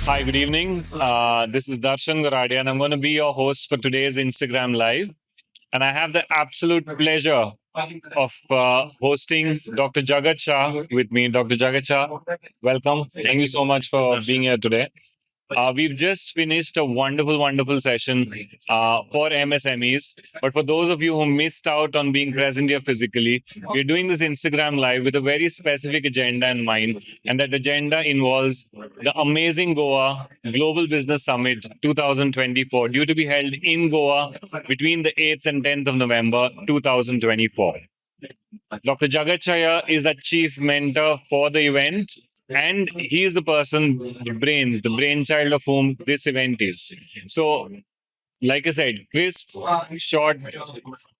Hi, good evening. This is Darshan Goradia, and I'm going to be your host for today's Instagram Live. And I have the absolute pleasure of hosting Dr. Jagat Shah with me. Dr. Jagat Shah, welcome. Thank you so much for being here today. We've just finished a wonderful, wonderful session for MSMEs. But for those of you who missed out on being present here physically, we're doing this Instagram Live with a very specific agenda in mind. And that agenda involves the Amazing Goa Global Business Summit 2024, due to be held in Goa between the 8th and 10th of November 2024. Dr. Jagat Chaya is a chief mentor for the event, and he is the person, the brainchild of whom this event is. So, like I said, crisp, short,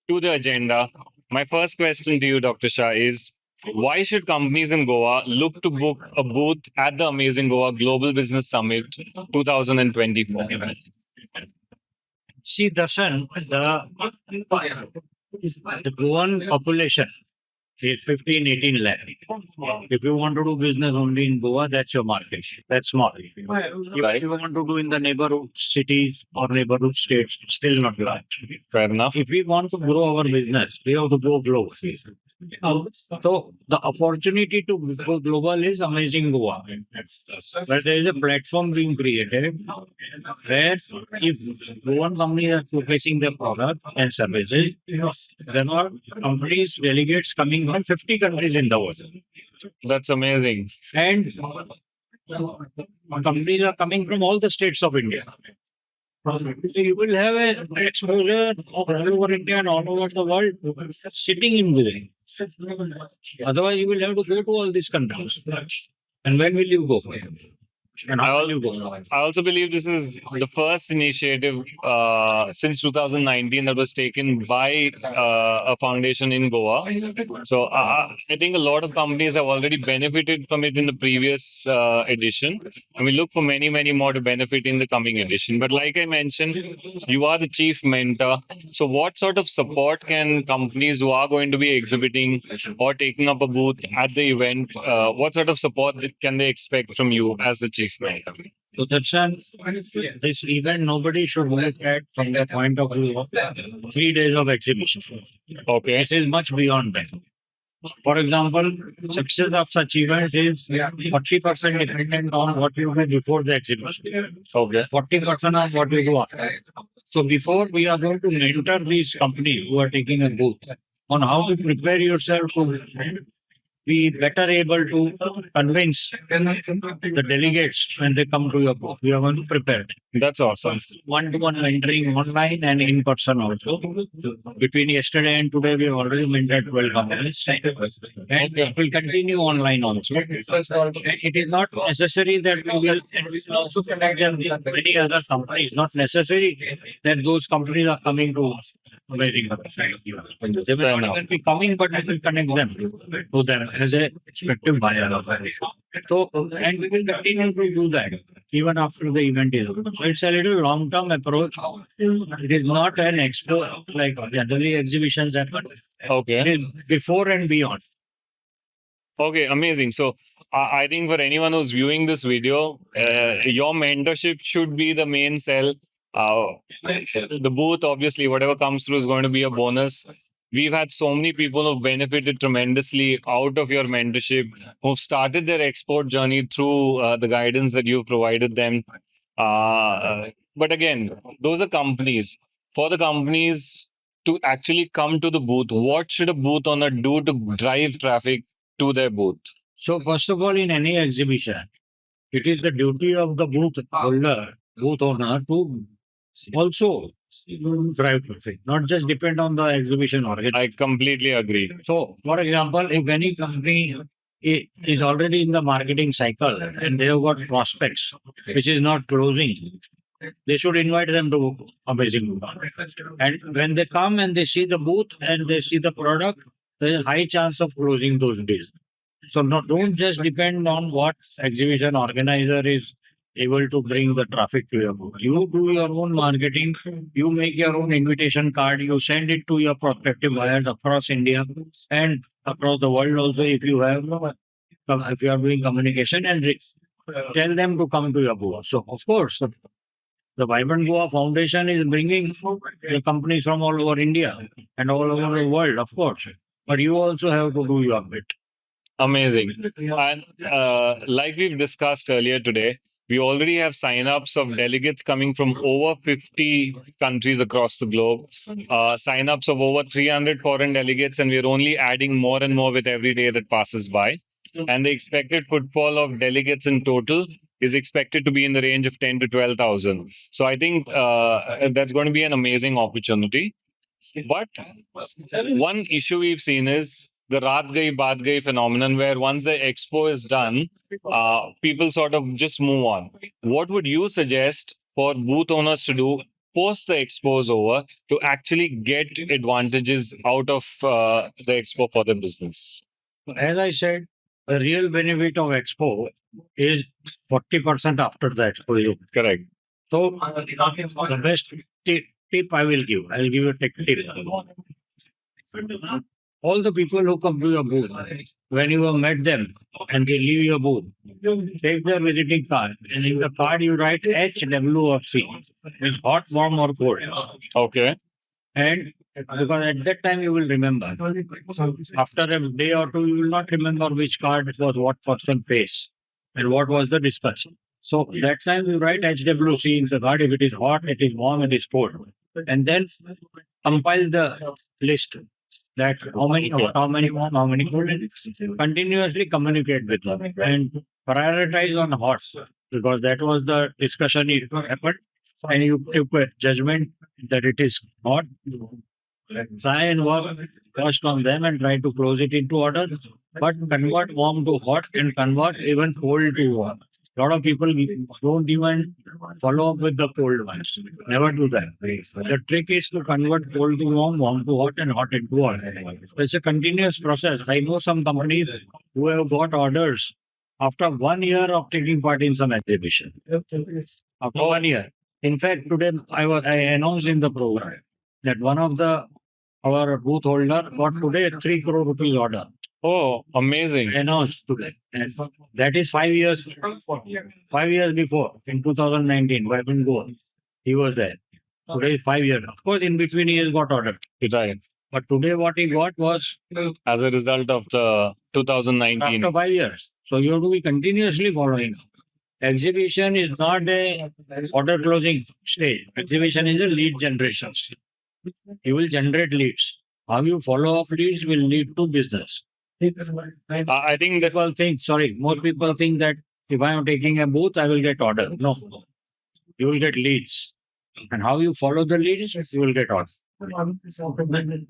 to the agenda. My first question to you, Dr. Shah, is why should companies in Goa look to book a booth at the Amazing Goa Global Business Summit 2024? See, Darshan, the Goan population is 15, 18 lakh. If you want to do business only in Goa, that's your market. That's small. If you want to do in the neighborhood cities or neighborhood states, still not large. Fair enough. If we want to grow our business, we have to go global. So the opportunity to go global is Amazing Goa, where there is a platform being created where if Goan companies are showcasing their product and services, there are companies, delegates coming from 50 countries in the world. That's amazing. And companies are coming from all the states of India. You will have an exposure of all over India and all over the world sitting in within. Otherwise, you will have to go to all these countries. And when will you go for it? And how will you go? I also believe this is the first initiative since 2019 that was taken by a foundation in Goa. So I think a lot of companies have already benefited from it in the previous edition, and we look for many, many more to benefit in the coming edition. But like I mentioned, you are the chief mentor. So what sort of support can companies who are going to be exhibiting or taking up a booth at the event, what sort of support can they expect from you as the chief mentor? So Darshan, this event nobody should look at from the point of view of 3 days of exhibition. Okay. This is much beyond that. For example, success of such events is 40% dependent on what you do before the exhibition. Okay. 40% on what you do after. So before we are going to mentor these companies who are taking a booth on how to prepare yourself to be better able to convince the delegates when they come to your booth. We are going to prepare them. That's awesome. One-to-one mentoring online and in person also. Between yesterday and today, we have already mentored 12 companies. And it will continue online also. It is not necessary that we will also connect them with many other companies. Not necessary that those companies are coming to Amazing. They will not even be coming, but we will connect them to them as a respective buyer. So, and we will continue to do that even after the event is over. So, it's a little long-term approach. It is not an expo like generally exhibitions happen. Okay. It is before and beyond. Okay, amazing. So I think for anyone who's viewing this video, your mentorship should be the main sell. The booth, obviously, whatever comes through is going to be a bonus. We've had so many people who've benefited tremendously out of your mentorship, who've started their export journey through the guidance that you've provided them. But again, those are companies. For the companies to actually come to the booth, what should a booth owner do to drive traffic to their booth? So, first of all, in any exhibition, it is the duty of the booth holder, booth owner to also drive traffic, not just depend on the exhibition organizer. I completely agree. So, for example, if any company is already in the marketing cycle and they have got prospects which is not closing, they should invite them to Amazing Goa. And when they come and they see the booth and they see the product, there is a high chance of closing those deals. So don't just depend on what exhibition organizer is able to bring the traffic to your booth. You do your own marketing, you make your own invitation card, you send it to your prospective buyers across India and across the world also if you have if you are doing communication and tell them to come to your booth. So, of course, the Vibrant Goa Foundation is bringing the companies from all over India and all over the world, of course. But you also have to do your bit. Amazing. And like we've discussed earlier today, we already have sign-ups of delegates coming from over 50 countries across the globe, sign-ups of over 300 foreign delegates, and we're only adding more and more with every day that passes by. And the expected footfall of delegates in total is expected to be in the range of 10 to 12,000. So I think that's going to be an amazing opportunity. But one issue we've seen is the Raat Gai Baat Gai phenomenon, where once the expo is done, people sort of just move on. What would you suggest for booth owners to do post the expo is over to actually get advantages out of the expo for their business? As I said, the real benefit of expo is 40% after the expo. Correct. So, the best tip I will give you a tip. All the people who come to your booth, when you have met them and they leave your booth, take their visiting card, and in the card you write HWFC, means hot, warm, or cold. Okay. And because at that time you will remember. After a day or two, you will not remember which card was what person face and what was the discussion. So that time you write HWC in the card. If it is hot, it is warm, it is cold. And then compile the list that how many hot, how many warm, how many cold. Continuously communicate with them and prioritize on hot because that was the discussion it happened. And you took a judgment that it is hot. Try and work first on them and try to close it into order, but convert warm to hot and convert even cold to warm. A lot of people don't even follow up with the cold ones. Never do that. The trick is to convert cold to warm, warm to hot, and hot into hot. It's a continuous process. I know some companies who have got orders after 1 year of taking part in some exhibition. After 1 year. In fact, today I announced in the program that one of our booth holder got today a 3 crore rupees order. Oh, amazing. Announced today. And that is 5 years. 5 years before, in 2019, Vibrant Goa, he was there. Today is 5 years. Of course, in between he has got order. Right. But today what he got was As a result of the 2019. after 5 years. So you have to be continuously following up. Exhibition is not a order closing stage. Exhibition is a lead generation stage. You will generate leads. How you follow up leads will lead to business. I think that Most people think that if I am taking a booth, I will get order. No, you will get leads. And how you follow the leads, you will get orders.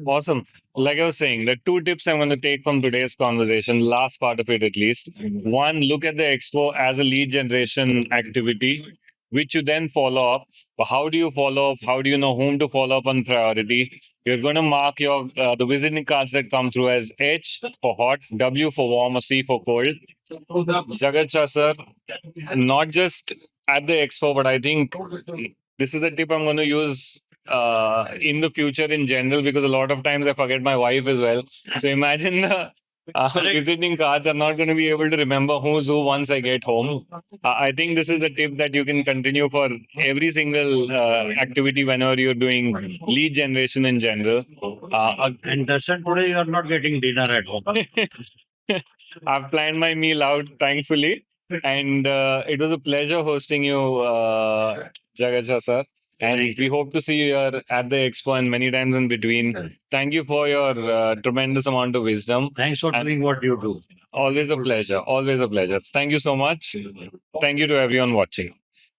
awesome. Like I was saying, the two tips I'm going to take from today's conversation, last part of it at least. One, look at the expo as a lead generation activity, which you then follow up. But how do you follow up? How do you know whom to follow up on priority? You're going to mark your the visiting cards that come through as H for hot, W for warm, or C for cold. Jagat Shah sir, not just at the expo, but I think this is a tip I'm going to use in the future in general, because a lot of times I forget my wife as well. So imagine the visiting cards. I'm not going to be able to remember who's who once I get home. I think this is a tip that you can continue for every single activity whenever you're doing lead generation in general. And Darshan, today you are not getting dinner at home. I've planned my meal out, thankfully. And it was a pleasure hosting you, Jagat Shah sir. And we hope to see you here at the expo and many times in between. Thank you for your tremendous amount of wisdom. Thanks for doing what you do. Always a pleasure. Always a pleasure. Thank you so much. Thank you to everyone watching.